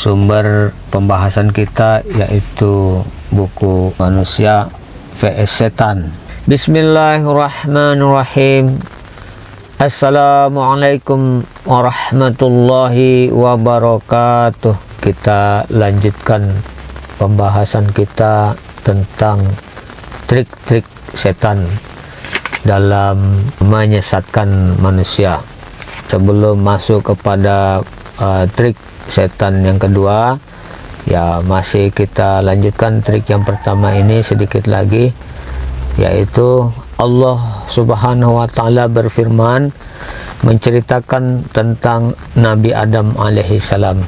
sumber pembahasan kita yaitu buku Manusia vs Setan. Bismillahirrahmanirrahim. Assalamualaikum warahmatullahi wabarakatuh. Kita lanjutkan pembahasan kita tentang trik-trik setan dalam menyesatkan manusia. Sebelum masuk kepada trik setan yang kedua, ya masih kita lanjutkan trik yang pertama ini sedikit lagi, yaitu Allah Subhanahu wa Ta'ala berfirman menceritakan tentang Nabi Adam alaihissalam.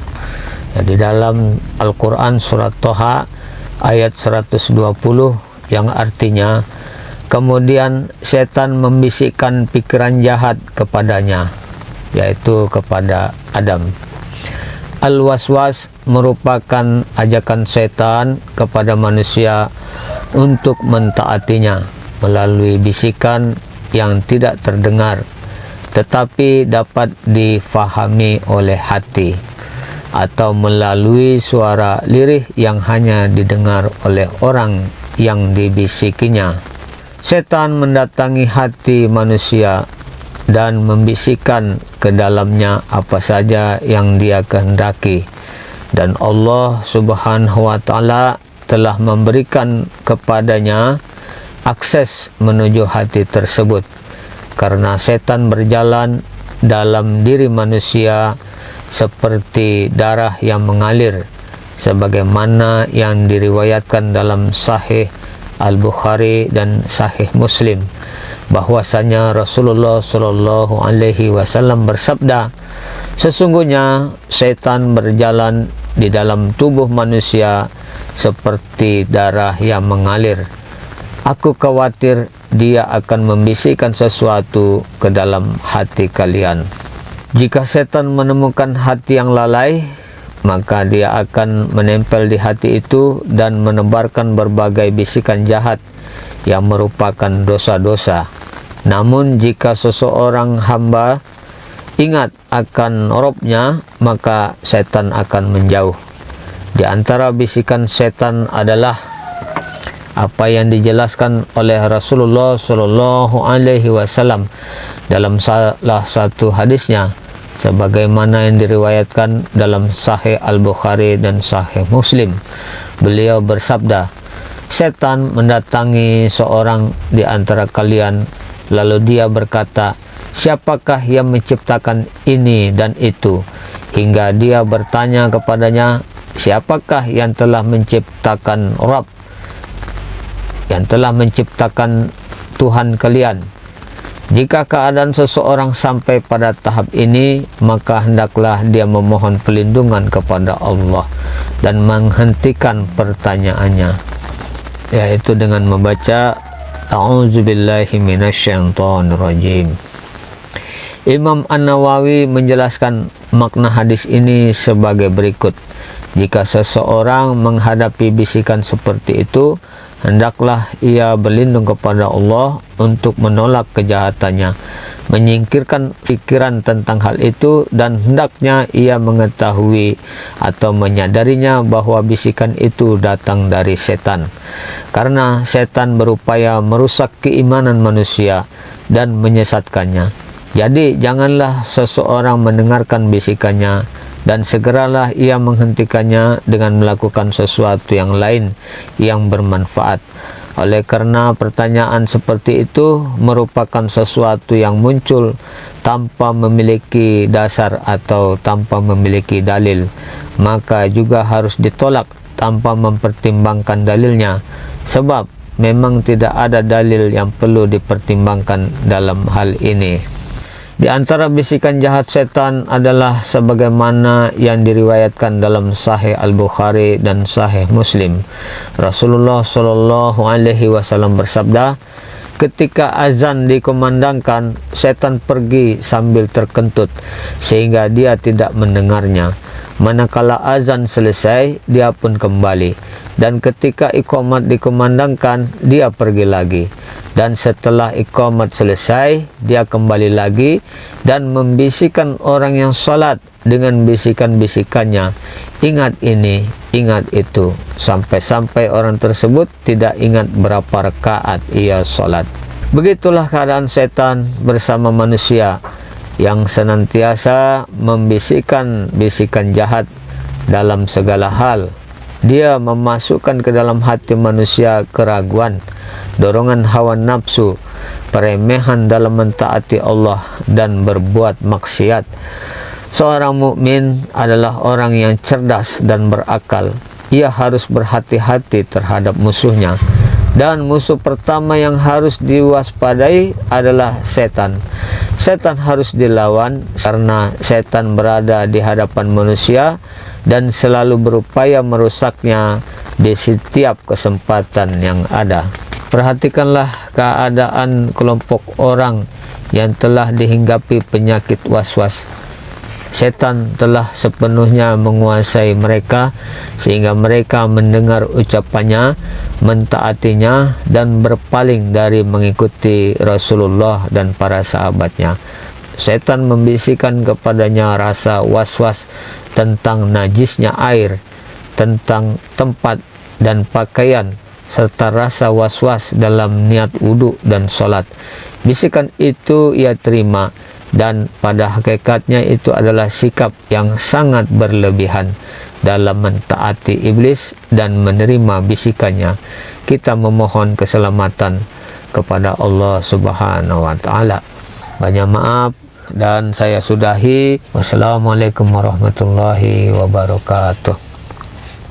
Ya, di dalam Al-Quran surat Toha ayat 120 yang artinya, kemudian setan membisikkan pikiran jahat kepadanya, yaitu kepada Adam. Al-waswas merupakan ajakan setan kepada manusia untuk mentaatinya melalui bisikan yang tidak terdengar tetapi dapat difahami oleh hati, atau melalui suara lirih yang hanya didengar oleh orang yang dibisikinya. Setan mendatangi hati manusia dan membisikkan ke dalamnya apa saja yang dia kehendaki, dan Allah Subhanahu wa Ta'ala telah memberikan kepadanya akses menuju hati tersebut, karena setan berjalan dalam diri manusia seperti darah yang mengalir, sebagaimana yang diriwayatkan dalam Sahih Al-Bukhari dan Sahih Muslim, bahwasanya Rasulullah Shallallahu Alaihi Wasallam bersabda, sesungguhnya setan berjalan di dalam tubuh manusia seperti darah yang mengalir. Aku khawatir dia akan membisikkan sesuatu ke dalam hati kalian. Jika setan menemukan hati yang lalai, maka dia akan menempel di hati itu dan menebarkan berbagai bisikan jahat yang merupakan dosa-dosa. Namun jika seseorang hamba ingat akan Robnya, maka setan akan menjauh. Di antara bisikan setan adalah apa yang dijelaskan oleh Rasulullah Shallallahu Alaihi Wasallam dalam salah satu hadisnya, sebagaimana yang diriwayatkan dalam Sahih Al-Bukhari dan Sahih Muslim. Beliau bersabda, setan mendatangi seorang di antara kalian, lalu dia berkata, siapakah yang menciptakan ini dan itu? Hingga dia bertanya kepadanya, siapakah yang telah menciptakan Rabb, yang telah menciptakan Tuhan kalian? Jika keadaan seseorang sampai pada tahap ini, maka hendaklah dia memohon perlindungan kepada Allah dan menghentikan pertanyaannya, yaitu dengan membaca A'udzubillahi minasyaitonirrajim. Imam An-Nawawi menjelaskan makna hadis ini sebagai berikut. Jika seseorang menghadapi bisikan seperti itu, hendaklah ia berlindung kepada Allah untuk menolak kejahatannya, menyingkirkan pikiran tentang hal itu, dan hendaknya ia mengetahui atau menyadarinya bahwa bisikan itu datang dari setan, karena setan berupaya merusak keimanan manusia dan menyesatkannya. Jadi janganlah seseorang mendengarkan bisikannya, dan segeralah ia menghentikannya dengan melakukan sesuatu yang lain yang bermanfaat. Oleh karena pertanyaan seperti itu merupakan sesuatu yang muncul tanpa memiliki dasar atau tanpa memiliki dalil, maka juga harus ditolak tanpa mempertimbangkan dalilnya, sebab memang tidak ada dalil yang perlu dipertimbangkan dalam hal ini. Di antara bisikan jahat setan adalah sebagaimana yang diriwayatkan dalam Sahih Al-Bukhari dan Sahih Muslim. Rasulullah Shallallahu Alaihi Wasallam bersabda, ketika azan dikumandangkan, setan pergi sambil terkentut sehingga dia tidak mendengarnya. Manakala azan selesai, dia pun kembali, dan ketika iqamat dikumandangkan, dia pergi lagi. Dan setelah iqamat selesai, dia kembali lagi dan membisikkan orang yang salat dengan bisikan-bisikannya, ingat ini, ingat itu, sampai-sampai orang tersebut tidak ingat berapa rakaat ia salat. Begitulah keadaan setan bersama manusia yang senantiasa membisikkan bisikan jahat dalam segala hal. Dia memasukkan ke dalam hati manusia keraguan, dorongan hawa nafsu, peremehan dalam mentaati Allah dan berbuat maksiat. Seorang mukmin adalah orang yang cerdas dan berakal. Ia harus berhati-hati terhadap musuhnya. Dan musuh pertama yang harus diwaspadai adalah setan. Setan harus dilawan karena setan berada di hadapan manusia dan selalu berupaya merusaknya di setiap kesempatan yang ada. Perhatikanlah keadaan kelompok orang yang telah dihinggapi penyakit was-was. Setan telah sepenuhnya menguasai mereka sehingga mereka mendengar ucapannya, mentaatinya, dan berpaling dari mengikuti Rasulullah dan para sahabatnya. Setan membisikkan kepadanya rasa was-was tentang najisnya air, tentang tempat dan pakaian, serta rasa was-was dalam niat wudhu dan sholat. Bisikan itu ia terima, dan pada hakikatnya itu adalah sikap yang sangat berlebihan dalam mentaati iblis dan menerima bisikannya. Kita memohon keselamatan kepada Allah Subhanahu wa Ta'ala. Banyak maaf dan saya sudahi. Wassalamualaikum warahmatullahi wabarakatuh.